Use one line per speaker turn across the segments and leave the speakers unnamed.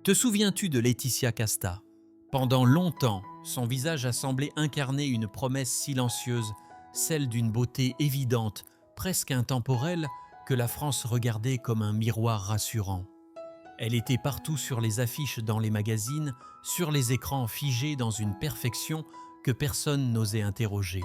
Te souviens-tu de Laetitia Casta? Pendant longtemps, son visage a semblé incarner une promesse silencieuse, celle d'une beauté évidente, presque intemporelle, que la France regardait comme un miroir rassurant. Elle était partout sur les affiches dans les magazines, sur les écrans figés dans une perfection que personne n'osait interroger.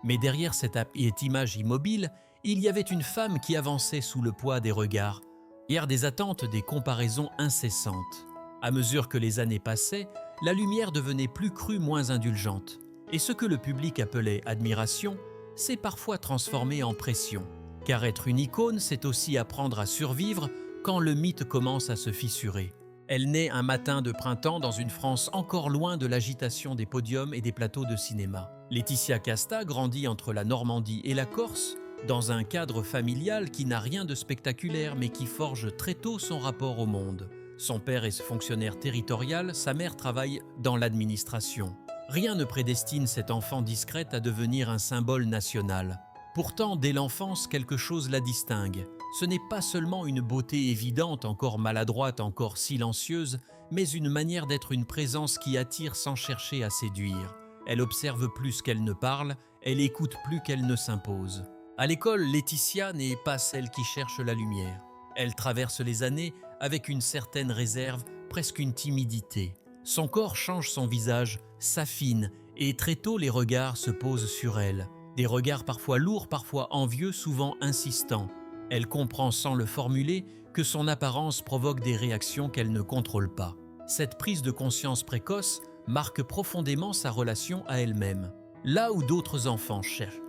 Mais derrière cette image immobile, il y avait une femme qui avançait sous le poids des regards, derrière des attentes, des comparaisons incessantes. À mesure que les années passaient, la lumière devenait plus crue, moins indulgente. Et ce que le public appelait admiration s'est parfois transformé en pression. Car être une icône, c'est aussi apprendre à survivre quand le mythe commence à se fissurer. Elle naît un matin de printemps dans une France encore loin de l'agitation des podiums et des plateaux de cinéma. Laetitia Casta grandit entre la Normandie et la Corse, dans un cadre familial qui n'a rien de spectaculaire mais qui forge très tôt son rapport au monde. Son père est fonctionnaire territorial, sa mère travaille dans l'administration. Rien ne prédestine cette enfant discrète à devenir un symbole national. Pourtant, dès l'enfance, quelque chose la distingue. Ce n'est pas seulement une beauté évidente, encore maladroite, encore silencieuse, mais une manière d'être, une présence qui attire sans chercher à séduire. Elle observe plus qu'elle ne parle, elle écoute plus qu'elle ne s'impose. À l'école, Laetitia n'est pas celle qui cherche la lumière. Elle traverse les années avec une certaine réserve, presque une timidité. Son corps change son visage, s'affine, et très tôt les regards se posent sur elle. Des regards parfois lourds, parfois envieux, souvent insistants. Elle comprend sans le formuler que son apparence provoque des réactions qu'elle ne contrôle pas. Cette prise de conscience précoce marque profondément sa relation à elle-même. Là où d'autres enfants cherchent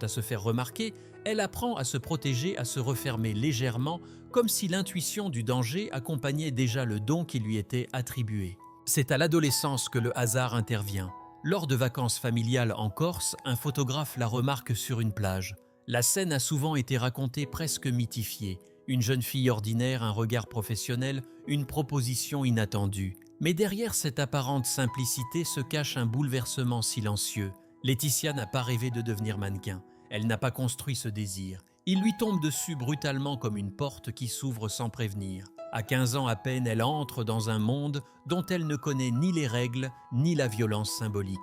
à se faire remarquer, elle apprend à se protéger, à se refermer légèrement, comme si l'intuition du danger accompagnait déjà le don qui lui était attribué. C'est à l'adolescence que le hasard intervient. Lors de vacances familiales en Corse, un photographe la remarque sur une plage. La scène a souvent été racontée presque mythifiée. Une jeune fille ordinaire, un regard professionnel, une proposition inattendue. Mais derrière cette apparente simplicité se cache un bouleversement silencieux. Laetitia n'a pas rêvé de devenir mannequin. Elle n'a pas construit ce désir. Il lui tombe dessus brutalement comme une porte qui s'ouvre sans prévenir. À 15 ans à peine, elle entre dans un monde dont elle ne connaît ni les règles, ni la violence symbolique.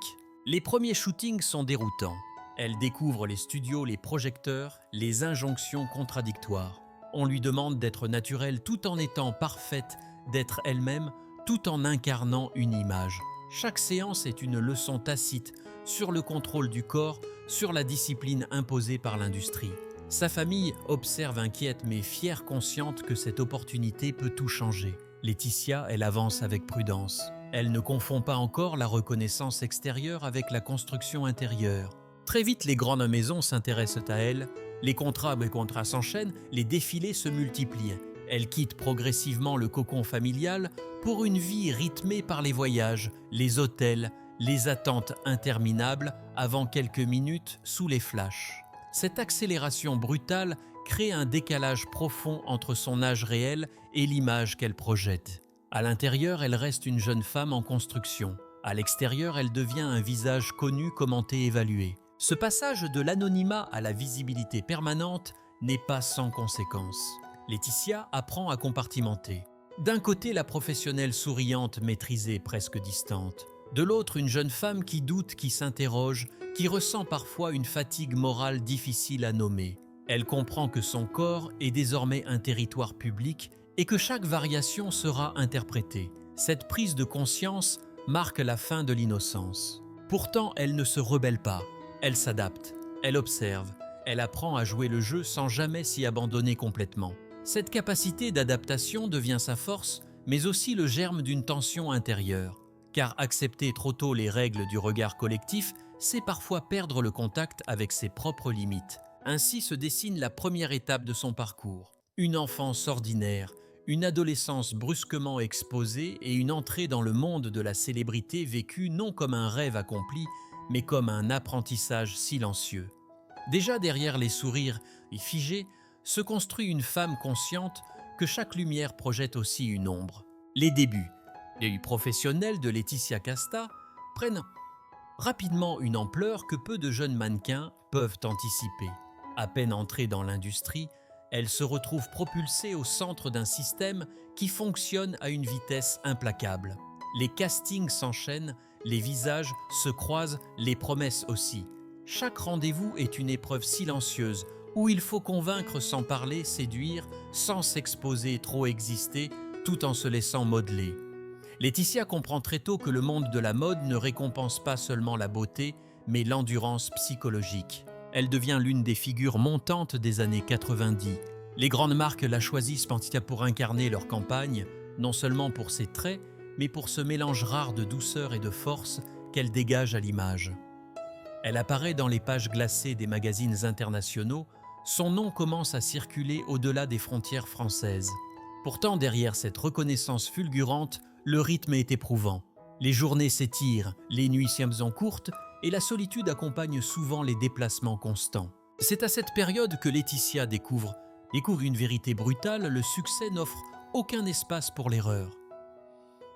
Les premiers shootings sont déroutants. Elle découvre les studios, les projecteurs, les injonctions contradictoires. On lui demande d'être naturelle tout en étant parfaite, d'être elle-même tout en incarnant une image. Chaque séance est une leçon tacite sur le contrôle du corps, sur la discipline imposée par l'industrie. Sa famille observe inquiète mais fière, consciente que cette opportunité peut tout changer. Laetitia, elle avance avec prudence. Elle ne confond pas encore la reconnaissance extérieure avec la construction intérieure. Très vite, les grandes maisons s'intéressent à elle, les contrats s'enchaînent, les défilés se multiplient. Elle quitte progressivement le cocon familial pour une vie rythmée par les voyages, les hôtels, les attentes interminables avant quelques minutes sous les flashs. Cette accélération brutale crée un décalage profond entre son âge réel et l'image qu'elle projette. À l'intérieur, elle reste une jeune femme en construction. À l'extérieur, elle devient un visage connu, commenté, évalué. Ce passage de l'anonymat à la visibilité permanente n'est pas sans conséquences. Laetitia apprend à compartimenter. D'un côté, la professionnelle souriante, maîtrisée, presque distante. De l'autre, une jeune femme qui doute, qui s'interroge, qui ressent parfois une fatigue morale difficile à nommer. Elle comprend que son corps est désormais un territoire public et que chaque variation sera interprétée. Cette prise de conscience marque la fin de l'innocence. Pourtant, elle ne se rebelle pas. Elle s'adapte, elle observe, elle apprend à jouer le jeu sans jamais s'y abandonner complètement. Cette capacité d'adaptation devient sa force, mais aussi le germe d'une tension intérieure. Car accepter trop tôt les règles du regard collectif, c'est parfois perdre le contact avec ses propres limites. Ainsi se dessine la première étape de son parcours. Une enfance ordinaire, une adolescence brusquement exposée et une entrée dans le monde de la célébrité vécue non comme un rêve accompli, mais comme un apprentissage silencieux. Déjà derrière les sourires figés, se construit une femme consciente que chaque lumière projette aussi une ombre. Les débuts professionnels de Laetitia Casta prennent rapidement une ampleur que peu de jeunes mannequins peuvent anticiper. À peine entrée dans l'industrie, Elle se retrouve propulsée au centre d'un système qui fonctionne à une vitesse implacable. Les castings s'enchaînent, les visages se croisent, les promesses aussi. Chaque rendez-vous est une épreuve silencieuse où il faut convaincre sans parler, séduire, sans s'exposer, trop exister, tout en se laissant modeler. Laetitia comprend très tôt que le monde de la mode ne récompense pas seulement la beauté, mais l'endurance psychologique. Elle devient l'une des figures montantes des années 90. Les grandes marques la choisissent pour incarner leur campagne, non seulement pour ses traits, mais pour ce mélange rare de douceur et de force qu'elle dégage à l'image. Elle apparaît dans les pages glacées des magazines internationaux, son nom commence à circuler au-delà des frontières françaises. Pourtant, derrière cette reconnaissance fulgurante, le rythme est éprouvant. Les journées s'étirent, les nuits sont courtes et la solitude accompagne souvent les déplacements constants. C'est à cette période que Laetitia découvre une vérité brutale, le succès n'offre aucun espace pour l'erreur.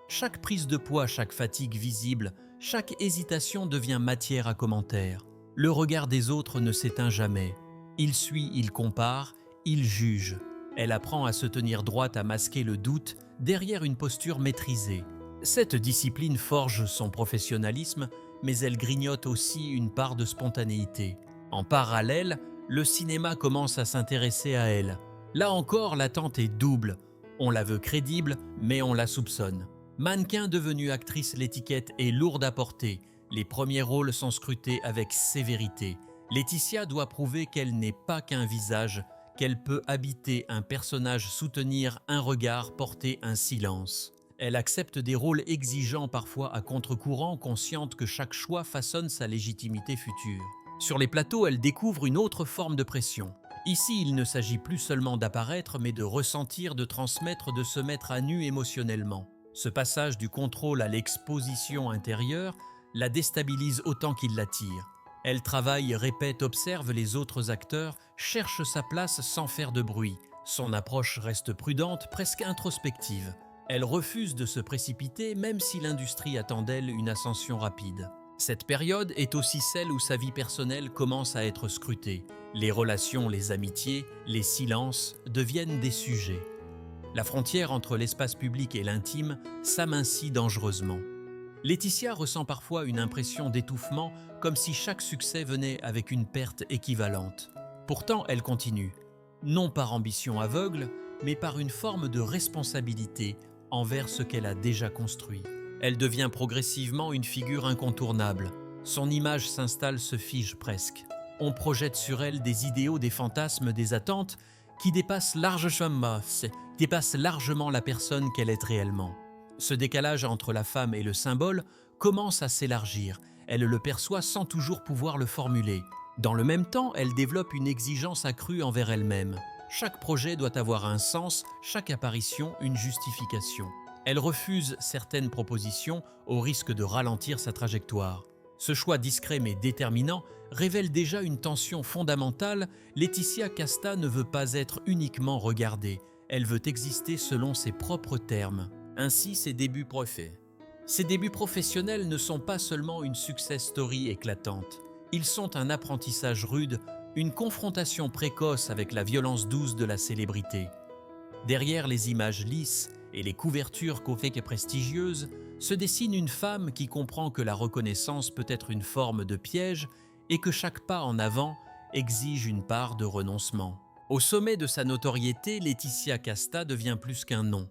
Chaque prise de poids, chaque fatigue visible, chaque hésitation devient matière à commentaires. Le regard des autres ne s'éteint jamais. Il suit, il compare, il juge. Elle apprend à se tenir droite, à masquer le doute derrière une posture maîtrisée. Cette discipline forge son professionnalisme, mais elle grignote aussi une part de spontanéité. En parallèle, le cinéma commence à s'intéresser à elle. Là encore, l'attente est double. On la veut crédible, mais on la soupçonne. Mannequin devenue actrice, l'étiquette est lourde à porter. Les premiers rôles sont scrutés avec sévérité. Laetitia doit prouver qu'elle n'est pas qu'un visage, qu'elle peut habiter un personnage, soutenir un regard, porter un silence. Elle accepte des rôles exigeants, parfois à contre-courant, consciente que chaque choix façonne sa légitimité future. Sur les plateaux, elle découvre une autre forme de pression. Ici, il ne s'agit plus seulement d'apparaître, mais de ressentir, de transmettre, de se mettre à nu émotionnellement. Ce passage du contrôle à l'exposition intérieure la déstabilise autant qu'il l'attire. Elle travaille, répète, observe les autres acteurs, cherche sa place sans faire de bruit. Son approche reste prudente, presque introspective. Elle refuse de se précipiter, même si l'industrie attend d'elle une ascension rapide. Cette période est aussi celle où sa vie personnelle commence à être scrutée. Les relations, les amitiés, les silences deviennent des sujets. La frontière entre l'espace public et l'intime s'amincit dangereusement. Laetitia ressent parfois une impression d'étouffement, comme si chaque succès venait avec une perte équivalente. Pourtant, elle continue, non par ambition aveugle, mais par une forme de responsabilité envers ce qu'elle a déjà construit. Elle devient progressivement une figure incontournable. Son image s'installe, se fige presque. On projette sur elle des idéaux, des fantasmes, des attentes qui dépassent largement la personne qu'elle est réellement. Ce décalage entre la femme et le symbole commence à s'élargir. Elle le perçoit sans toujours pouvoir le formuler. Dans le même temps, elle développe une exigence accrue envers elle-même. Chaque projet doit avoir un sens, chaque apparition une justification. Elle refuse certaines propositions au risque de ralentir sa trajectoire. Ce choix discret mais déterminant révèle déjà une tension fondamentale. Laetitia Casta ne veut pas être uniquement regardée, elle veut exister selon ses propres termes. Ainsi, ses débuts professionnels ne sont pas seulement une success story éclatante. Ils sont un apprentissage rude, une confrontation précoce avec la violence douce de la célébrité. Derrière les images lisses et les couvertures et prestigieuses, se dessine une femme qui comprend que la reconnaissance peut être une forme de piège et que chaque pas en avant exige une part de renoncement. Au sommet de sa notoriété, Laetitia Casta devient plus qu'un nom.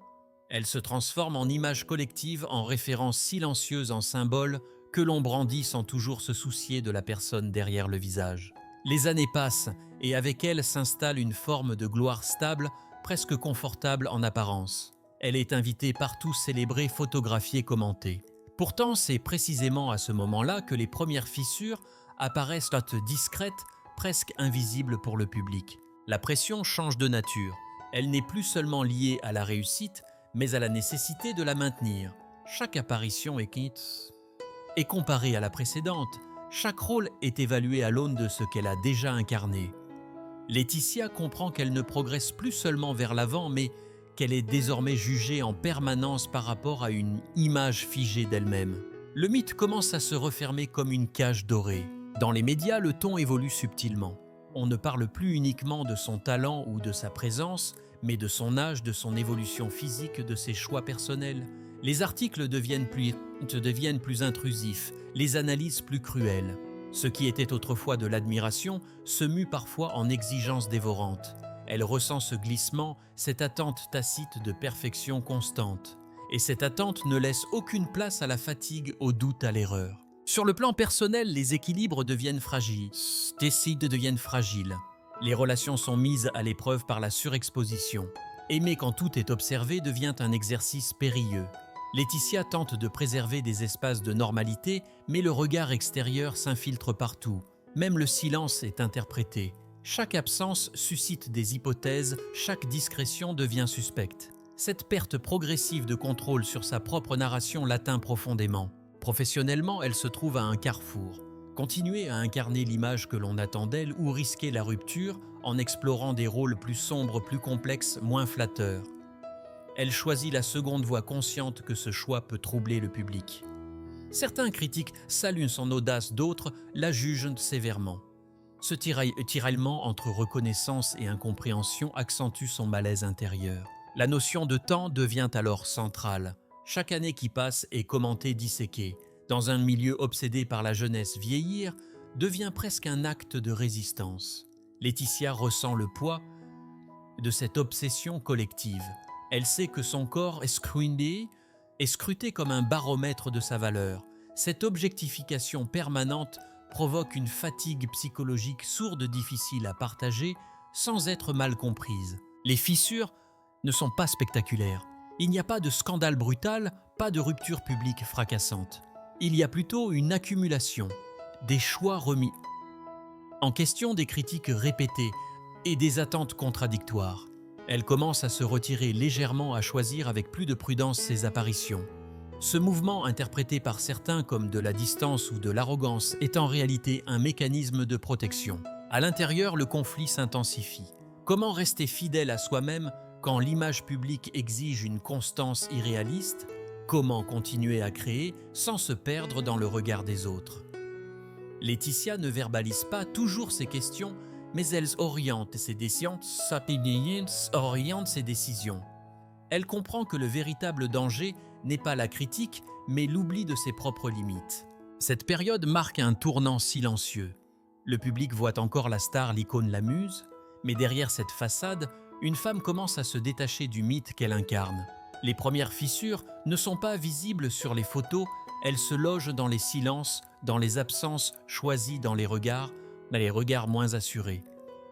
Elle se transforme en image collective, en référence silencieuse, en symbole que l'on brandit sans toujours se soucier de la personne derrière le visage. Les années passent et avec elles s'installe une forme de gloire stable, presque confortable en apparence. Elle est invitée partout, célébrée, photographiée, commentée. Pourtant, c'est précisément à ce moment-là que les premières fissures apparaissent discrètes, presque invisibles pour le public. La pression change de nature. Elle n'est plus seulement liée à la réussite, mais à la nécessité de la maintenir. Chaque apparition est comparée à la précédente. Chaque rôle est évalué à l'aune de ce qu'elle a déjà incarné. Laetitia comprend qu'elle ne progresse plus seulement vers l'avant, mais qu'elle est désormais jugée en permanence par rapport à une image figée d'elle-même. Le mythe commence à se refermer comme une cage dorée. Dans les médias, le ton évolue subtilement. On ne parle plus uniquement de son talent ou de sa présence, mais de son âge, de son évolution physique, de ses choix personnels. Les articles deviennent plus intrusifs, les analyses plus cruelles. Ce qui était autrefois de l'admiration se mue parfois en exigence dévorante. Elle ressent ce glissement, cette attente tacite de perfection constante. Et cette attente ne laisse aucune place à la fatigue, au doute, à l'erreur. Sur le plan personnel, les équilibres deviennent fragiles. Les relations sont mises à l'épreuve par la surexposition. Aimer quand tout est observé devient un exercice périlleux. Laetitia tente de préserver des espaces de normalité, mais le regard extérieur s'infiltre partout. Même le silence est interprété. Chaque absence suscite des hypothèses, chaque discrétion devient suspecte. Cette perte progressive de contrôle sur sa propre narration l'atteint profondément. Professionnellement, elle se trouve à un carrefour. Continuer à incarner l'image que l'on attend d'elle ou risquer la rupture en explorant des rôles plus sombres, plus complexes, moins flatteurs. Elle choisit la seconde voie, consciente que ce choix peut troubler le public. Certains critiques saluent son audace, d'autres la jugent sévèrement. Ce tiraillement entre reconnaissance et incompréhension accentue son malaise intérieur. La notion de temps devient alors centrale. Chaque année qui passe est commentée, disséquée. Dans un milieu obsédé par la jeunesse, vieillir devient presque un acte de résistance. Laetitia ressent le poids de cette obsession collective. Elle sait que son corps est scruté comme un baromètre de sa valeur. Cette objectification permanente provoque une fatigue psychologique sourde, difficile à partager, sans être mal comprise. Les fissures ne sont pas spectaculaires. Il n'y a pas de scandale brutal, pas de rupture publique fracassante. Il y a plutôt une accumulation, des choix remis en question, des critiques répétées et des attentes contradictoires. Elle commence à se retirer légèrement, à choisir avec plus de prudence ses apparitions. Ce mouvement, interprété par certains comme de la distance ou de l'arrogance, est en réalité un mécanisme de protection. À l'intérieur, le conflit s'intensifie. Comment rester fidèle à soi-même quand l'image publique exige une constance irréaliste? Comment continuer à créer sans se perdre dans le regard des autres? Laetitia ne verbalise pas toujours ses questions, mais elle oriente ses décisions. Elle comprend que le véritable danger n'est pas la critique, mais l'oubli de ses propres limites. Cette période marque un tournant silencieux. Le public voit encore la star, l'icône, la muse, mais derrière cette façade, une femme commence à se détacher du mythe qu'elle incarne. Les premières fissures ne sont pas visibles sur les photos, elles se logent dans les silences, dans les absences choisies, dans les regards moins assurés.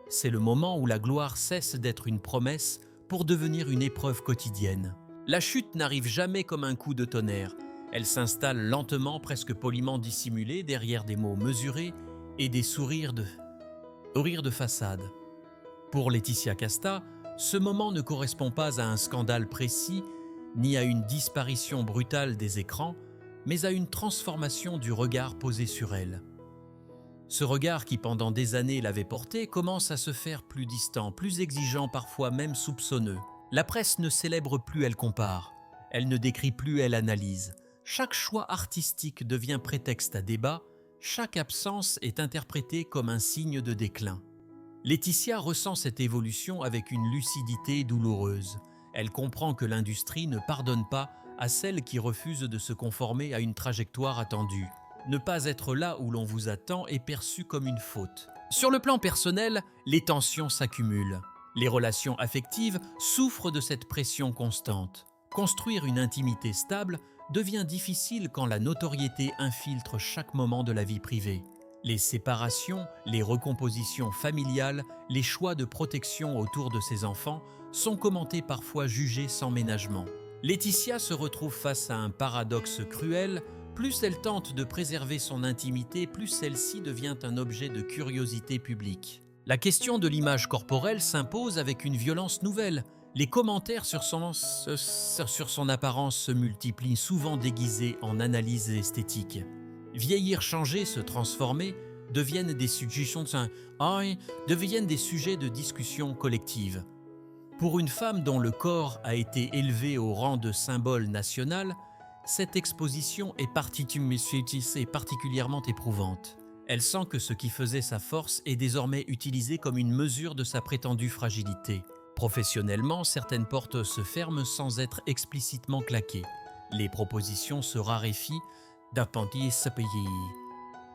C'est le moment où la gloire cesse d'être une promesse pour devenir une épreuve quotidienne. La chute n'arrive jamais comme un coup de tonnerre. Elle s'installe lentement, presque poliment dissimulée, derrière des mots mesurés et des sourires de façade. Pour Laetitia Casta, ce moment ne correspond pas à un scandale précis, ni à une disparition brutale des écrans, mais à une transformation du regard posé sur elle. Ce regard qui pendant des années l'avait porté commence à se faire plus distant, plus exigeant, parfois même soupçonneux. La presse ne célèbre plus, elle compare. Elle ne décrit plus, elle analyse. Chaque choix artistique devient prétexte à débat, chaque absence est interprétée comme un signe de déclin. Laetitia ressent cette évolution avec une lucidité douloureuse. Elle comprend que l'industrie ne pardonne pas à celles qui refusent de se conformer à une trajectoire attendue. Ne pas être là où l'on vous attend est perçu comme une faute. Sur le plan personnel, les tensions s'accumulent. Les relations affectives souffrent de cette pression constante. Construire une intimité stable devient difficile quand la notoriété infiltre chaque moment de la vie privée. Les séparations, les recompositions familiales, les choix de protection autour de ses enfants sont commentés, parfois jugés sans ménagement. Laetitia se retrouve face à un paradoxe cruel. Plus elle tente de préserver son intimité, plus celle-ci devient un objet de curiosité publique. La question de l'image corporelle s'impose avec une violence nouvelle. Les commentaires sur son apparence se multiplient, souvent déguisés en analyses esthétiques. Vieillir, changer, se transformer deviennent des sujets de discussion collective. Pour une femme dont le corps a été élevé au rang de symbole national, cette exposition est particulièrement éprouvante. Elle sent que ce qui faisait sa force est désormais utilisé comme une mesure de sa prétendue fragilité. Professionnellement, certaines portes se ferment sans être explicitement claquées. Les propositions se raréfient d'appendices pays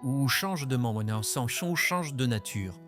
ou changent de ou changent de nature.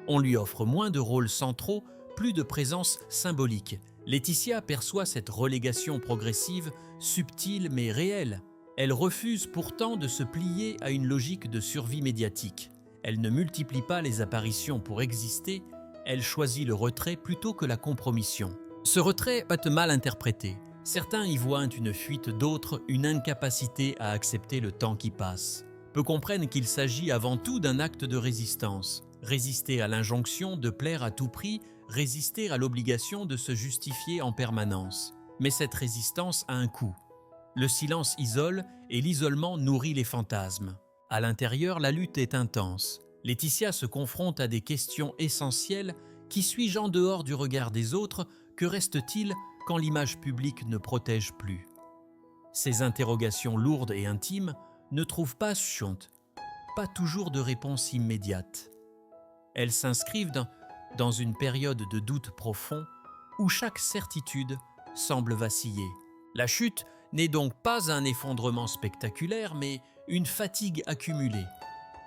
On lui offre moins de rôles centraux, plus de présence symbolique. Laetitia perçoit cette relégation progressive, subtile mais réelle. Elle refuse pourtant de se plier à une logique de survie médiatique. Elle ne multiplie pas les apparitions pour exister, elle choisit le retrait plutôt que la compromission. Ce retrait peut être mal interprété. Certains y voient une fuite, d'autres une incapacité à accepter le temps qui passe. Peu comprennent qu'il s'agit avant tout d'un acte de résistance. Résister à l'injonction de plaire à tout prix, résister à l'obligation de se justifier en permanence. Mais cette résistance a un coût. Le silence isole et l'isolement nourrit les fantasmes. À l'intérieur, la lutte est intense. Laetitia se confronte à des questions essentielles. Qui suis-je en dehors du regard des autres? Que reste-t-il quand l'image publique ne protège plus? Ces interrogations lourdes et intimes ne trouvent pas toujours de réponse immédiate. Elles s'inscrivent dans une période de doute profond où chaque certitude semble vaciller. La chute n'est donc pas un effondrement spectaculaire, mais une fatigue accumulée,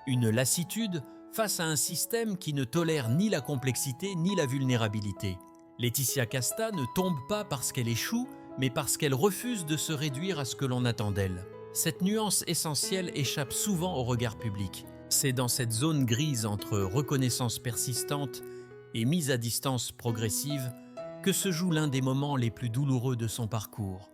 une lassitude face à un système qui ne tolère ni la complexité ni la vulnérabilité. Laetitia Casta ne tombe pas parce qu'elle échoue, mais parce qu'elle refuse de se réduire à ce que l'on attend d'elle. Cette nuance essentielle échappe souvent au regard public. C'est dans cette zone grise entre reconnaissance persistante et mise à distance progressive que se joue l'un des moments les plus douloureux de son parcours.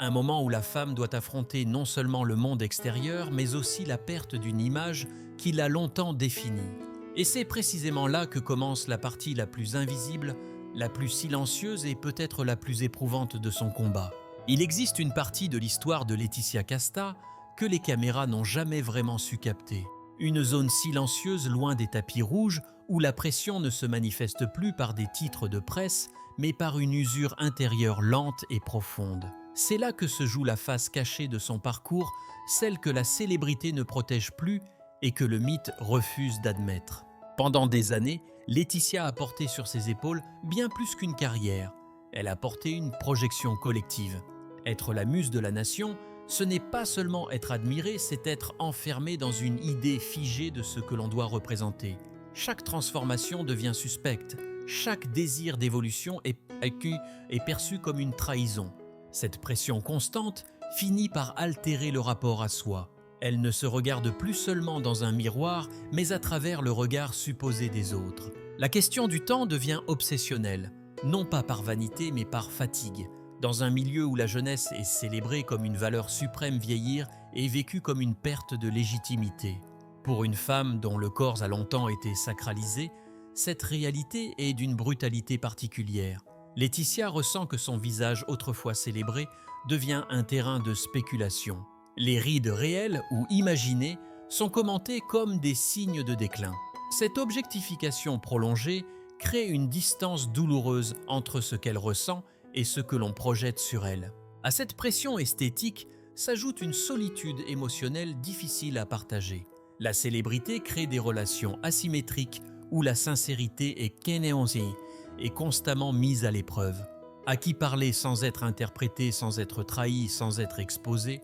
Un moment où la femme doit affronter non seulement le monde extérieur, mais aussi la perte d'une image qui l'a longtemps définie. Et c'est précisément là que commence la partie la plus invisible, la plus silencieuse et peut-être la plus éprouvante de son combat. Il existe une partie de l'histoire de Laetitia Casta que les caméras n'ont jamais vraiment su capter. Une zone silencieuse loin des tapis rouges où la pression ne se manifeste plus par des titres de presse, mais par une usure intérieure lente et profonde. C'est là que se joue la face cachée de son parcours, celle que la célébrité ne protège plus et que le mythe refuse d'admettre. Pendant des années, Laetitia a porté sur ses épaules bien plus qu'une carrière. Elle a porté une projection collective. Être la muse de la nation, ce n'est pas seulement être admiré, c'est être enfermé dans une idée figée de ce que l'on doit représenter. Chaque transformation devient suspecte. Chaque désir d'évolution est perçu comme une trahison. Cette pression constante finit par altérer le rapport à soi. Elle ne se regarde plus seulement dans un miroir, mais à travers le regard supposé des autres. La question du temps devient obsessionnelle, non pas par vanité, mais par fatigue. Dans un milieu où la jeunesse est célébrée comme une valeur suprême, vieillir est vécu comme une perte de légitimité. Pour une femme dont le corps a longtemps été sacralisé, cette réalité est d'une brutalité particulière. Laetitia ressent que son visage autrefois célébré devient un terrain de spéculation. Les rides réelles ou imaginées sont commentées comme des signes de déclin. Cette objectification prolongée crée une distance douloureuse entre ce qu'elle ressent et ce que l'on projette sur elle. À cette pression esthétique s'ajoute une solitude émotionnelle difficile à partager. La célébrité crée des relations asymétriques où la sincérité est constamment mise à l'épreuve. À qui parler sans être interprété, sans être trahi, sans être exposé?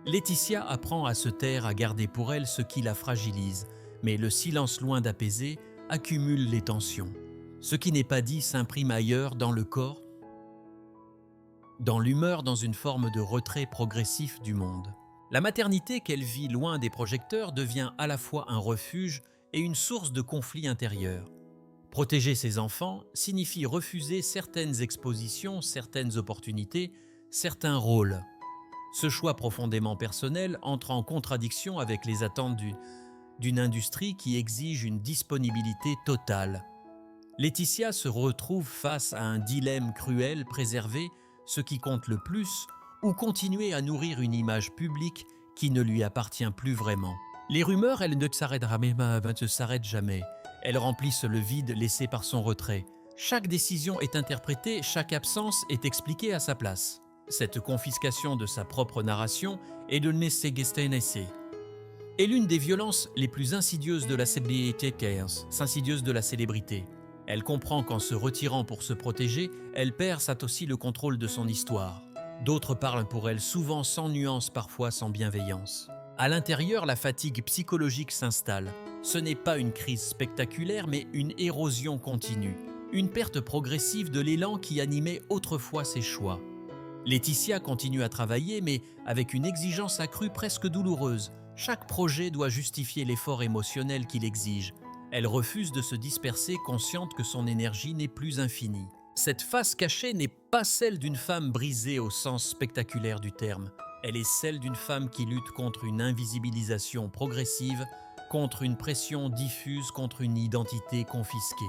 Laetitia apprend à se taire, à garder pour elle ce qui la fragilise, mais le silence loin d'apaiser accumule les tensions. Ce qui n'est pas dit s'imprime ailleurs dans le corps, dans l'humeur, dans une forme de retrait progressif du monde. La maternité qu'elle vit loin des projecteurs devient à la fois un refuge et une source de conflits intérieurs. Protéger ses enfants signifie refuser certaines expositions, certaines opportunités, certains rôles. Ce choix profondément personnel entre en contradiction avec les attentes d'une industrie qui exige une disponibilité totale. Laetitia se retrouve face à un dilemme cruel: préserver ce qui compte le plus ou continuer à nourrir une image publique qui ne lui appartient plus vraiment. Les rumeurs, elles ne s'arrêtent jamais. Elles remplissent le vide laissé par son retrait. Chaque décision est interprétée, chaque absence est expliquée à sa place. Cette confiscation de sa propre narration est de est l'une des violences les plus insidieuses de la célébrité. Elle comprend qu'en se retirant pour se protéger, elle perd aussi le contrôle de son histoire. D'autres parlent pour elle souvent sans nuance, parfois sans bienveillance. À l'intérieur, la fatigue psychologique s'installe. Ce n'est pas une crise spectaculaire, mais une érosion continue. Une perte progressive de l'élan qui animait autrefois ses choix. Laetitia continue à travailler, mais avec une exigence accrue presque douloureuse. Chaque projet doit justifier l'effort émotionnel qu'il exige. Elle refuse de se disperser, consciente que son énergie n'est plus infinie. Cette face cachée n'est pas celle d'une femme brisée au sens spectaculaire du terme. Elle est celle d'une femme qui lutte contre une invisibilisation progressive, contre une pression diffuse, contre une identité confisquée.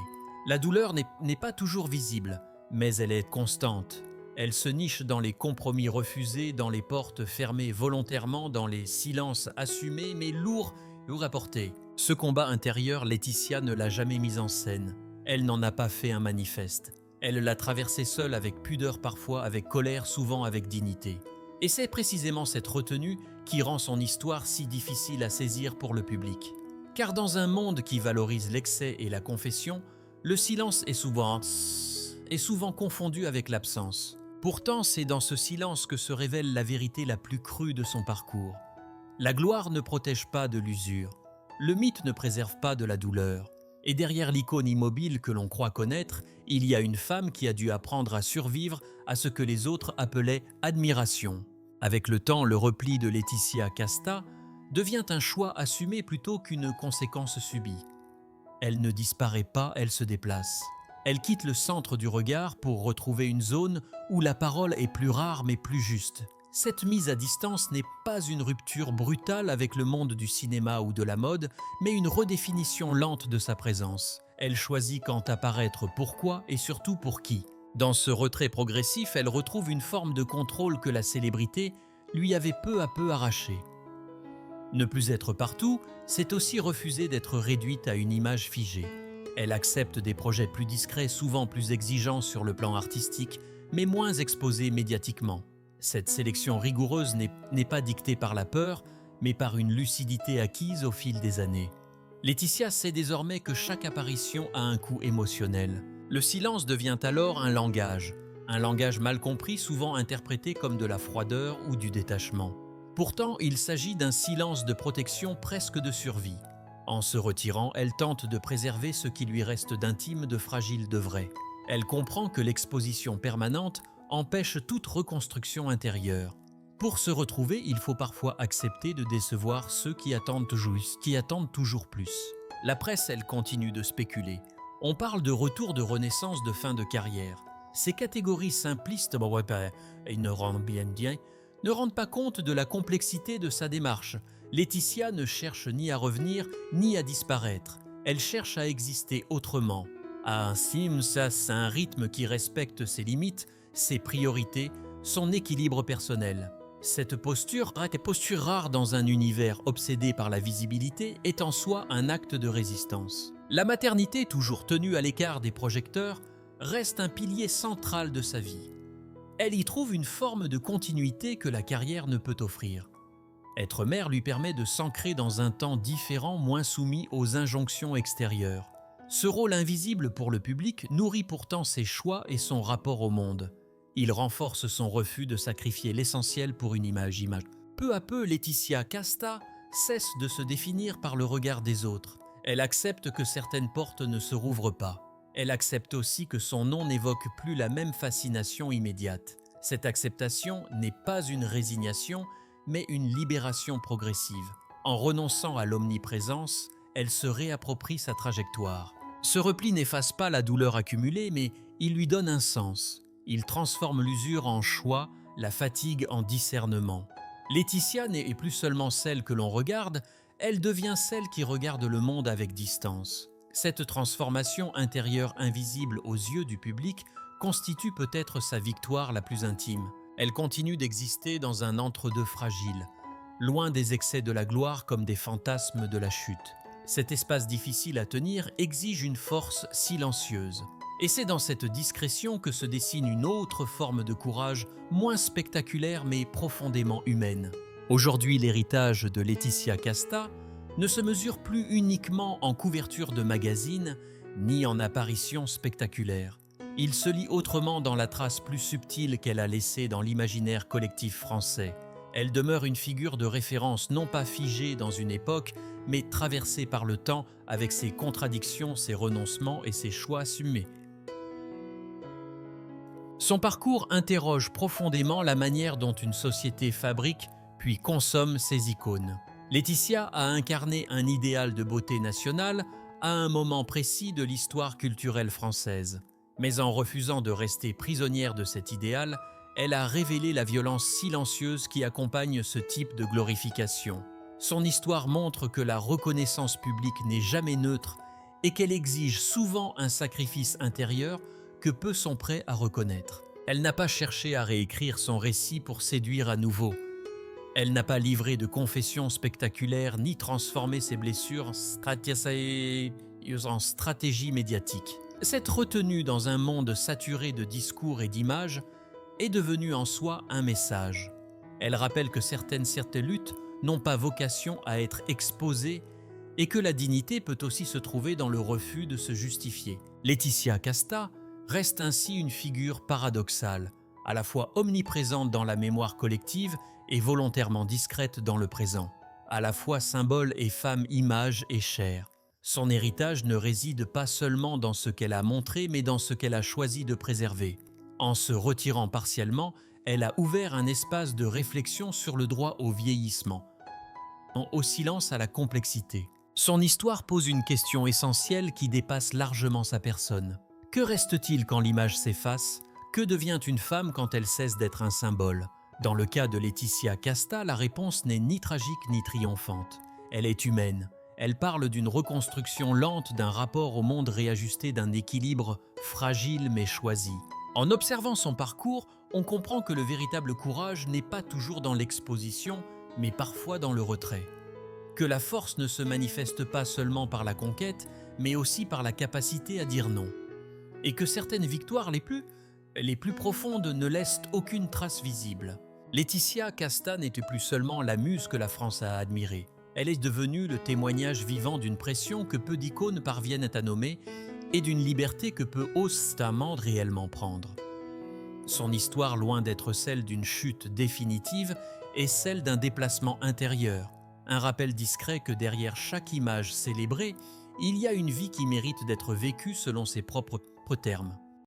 La douleur n'est pas toujours visible, mais elle est constante. Elle se niche dans les compromis refusés, dans les portes fermées volontairement, dans les silences assumés mais lourds à porter. Ce combat intérieur, Laetitia ne l'a jamais mis en scène. Elle n'en a pas fait un manifeste. Elle l'a traversé seule, avec pudeur parfois, avec colère, souvent avec dignité. Et c'est précisément cette retenue qui rend son histoire si difficile à saisir pour le public. Car dans un monde qui valorise l'excès et la confession, le silence est souvent confondu avec l'absence. Pourtant, c'est dans ce silence que se révèle la vérité la plus crue de son parcours. La gloire ne protège pas de l'usure. Le mythe ne préserve pas de la douleur. Et derrière l'icône immobile que l'on croit connaître, il y a une femme qui a dû apprendre à survivre à ce que les autres appelaient admiration. Avec le temps, le repli de Laetitia Casta devient un choix assumé plutôt qu'une conséquence subie. Elle ne disparaît pas, elle se déplace. Elle quitte le centre du regard pour retrouver une zone où la parole est plus rare mais plus juste. Cette mise à distance n'est pas une rupture brutale avec le monde du cinéma ou de la mode, mais une redéfinition lente de sa présence. Elle choisit quand apparaître, pourquoi et surtout pour qui. Dans ce retrait progressif, elle retrouve une forme de contrôle que la célébrité lui avait peu à peu arrachée. Ne plus être partout, c'est aussi refuser d'être réduite à une image figée. Elle accepte des projets plus discrets, souvent plus exigeants sur le plan artistique, mais moins exposés médiatiquement. Cette sélection rigoureuse n'est pas dictée par la peur, mais par une lucidité acquise au fil des années. Laetitia sait désormais que chaque apparition a un coût émotionnel. Le silence devient alors un langage mal compris, souvent interprété comme de la froideur ou du détachement. Pourtant, il s'agit d'un silence de protection, presque de survie. En se retirant, elle tente de préserver ce qui lui reste d'intime, de fragile, de vrai. Elle comprend que l'exposition permanente empêche toute reconstruction intérieure. Pour se retrouver, il faut parfois accepter de décevoir ceux qui attendent toujours plus. La presse, elle, continue de spéculer. On parle de retour de renaissance, de fin de carrière. Ces catégories simplistes, ne rendent pas compte de la complexité de sa démarche. Laetitia ne cherche ni à revenir, ni à disparaître. Elle cherche à exister autrement, à un rythme qui respecte ses limites, ses priorités, son équilibre personnel. Cette posture rare dans un univers obsédé par la visibilité, est en soi un acte de résistance. La maternité, toujours tenue à l'écart des projecteurs, reste un pilier central de sa vie. Elle y trouve une forme de continuité que la carrière ne peut offrir. Être mère lui permet de s'ancrer dans un temps différent, moins soumis aux injonctions extérieures. Ce rôle invisible pour le public nourrit pourtant ses choix et son rapport au monde. Il renforce son refus de sacrifier l'essentiel pour une image. Peu à peu, Laetitia Casta cesse de se définir par le regard des autres. Elle accepte que certaines portes ne se rouvrent pas. Elle accepte aussi que son nom n'évoque plus la même fascination immédiate. Cette acceptation n'est pas une résignation, mais une libération progressive. En renonçant à l'omniprésence, elle se réapproprie sa trajectoire. Ce repli n'efface pas la douleur accumulée, mais il lui donne un sens. Il transforme l'usure en choix, la fatigue en discernement. Laetitia n'est plus seulement celle que l'on regarde, elle devient celle qui regarde le monde avec distance. Cette transformation intérieure invisible aux yeux du public constitue peut-être sa victoire la plus intime. Elle continue d'exister dans un entre-deux fragile, loin des excès de la gloire comme des fantasmes de la chute. Cet espace difficile à tenir exige une force silencieuse. Et c'est dans cette discrétion que se dessine une autre forme de courage, moins spectaculaire mais profondément humaine. Aujourd'hui, l'héritage de Laetitia Casta ne se mesure plus uniquement en couverture de magazines ni en apparitions spectaculaires. Il se lit autrement dans la trace plus subtile qu'elle a laissée dans l'imaginaire collectif français. Elle demeure une figure de référence non pas figée dans une époque, mais traversée par le temps avec ses contradictions, ses renoncements et ses choix assumés. Son parcours interroge profondément la manière dont une société fabrique puis consomme ses icônes. Laetitia a incarné un idéal de beauté nationale à un moment précis de l'histoire culturelle française. Mais en refusant de rester prisonnière de cet idéal, elle a révélé la violence silencieuse qui accompagne ce type de glorification. Son histoire montre que la reconnaissance publique n'est jamais neutre et qu'elle exige souvent un sacrifice intérieur que peu sont prêts à reconnaître. Elle n'a pas cherché à réécrire son récit pour séduire à nouveau. Elle n'a pas livré de confessions spectaculaires ni transformé ses blessures en stratégie médiatique. Cette retenue dans un monde saturé de discours et d'images est devenue en soi un message. Elle rappelle que certaines luttes n'ont pas vocation à être exposées et que la dignité peut aussi se trouver dans le refus de se justifier. Laetitia Casta reste ainsi une figure paradoxale, à la fois omniprésente dans la mémoire collective et volontairement discrète dans le présent, à la fois symbole et femme image et chair. Son héritage ne réside pas seulement dans ce qu'elle a montré, mais dans ce qu'elle a choisi de préserver. En se retirant partiellement, elle a ouvert un espace de réflexion sur le droit au vieillissement, au silence à la complexité. Son histoire pose une question essentielle qui dépasse largement sa personne. Que reste-t-il quand l'image s'efface? Que devient une femme quand elle cesse d'être un symbole? Dans le cas de Laetitia Casta, la réponse n'est ni tragique ni triomphante. Elle est humaine. Elle parle d'une reconstruction lente d'un rapport au monde réajusté, d'un équilibre fragile mais choisi. En observant son parcours, on comprend que le véritable courage n'est pas toujours dans l'exposition, mais parfois dans le retrait. Que la force ne se manifeste pas seulement par la conquête, mais aussi par la capacité à dire non. Et que certaines victoires les plus profondes ne laissent aucune trace visible. Laetitia Casta n'était plus seulement la muse que la France a admirée. Elle est devenue le témoignage vivant d'une pression que peu d'icônes parviennent à nommer et d'une liberté que peu osent réellement prendre. Son histoire, loin d'être celle d'une chute définitive, est celle d'un déplacement intérieur, un rappel discret que derrière chaque image célébrée, il y a une vie qui mérite d'être vécue selon ses propres termes.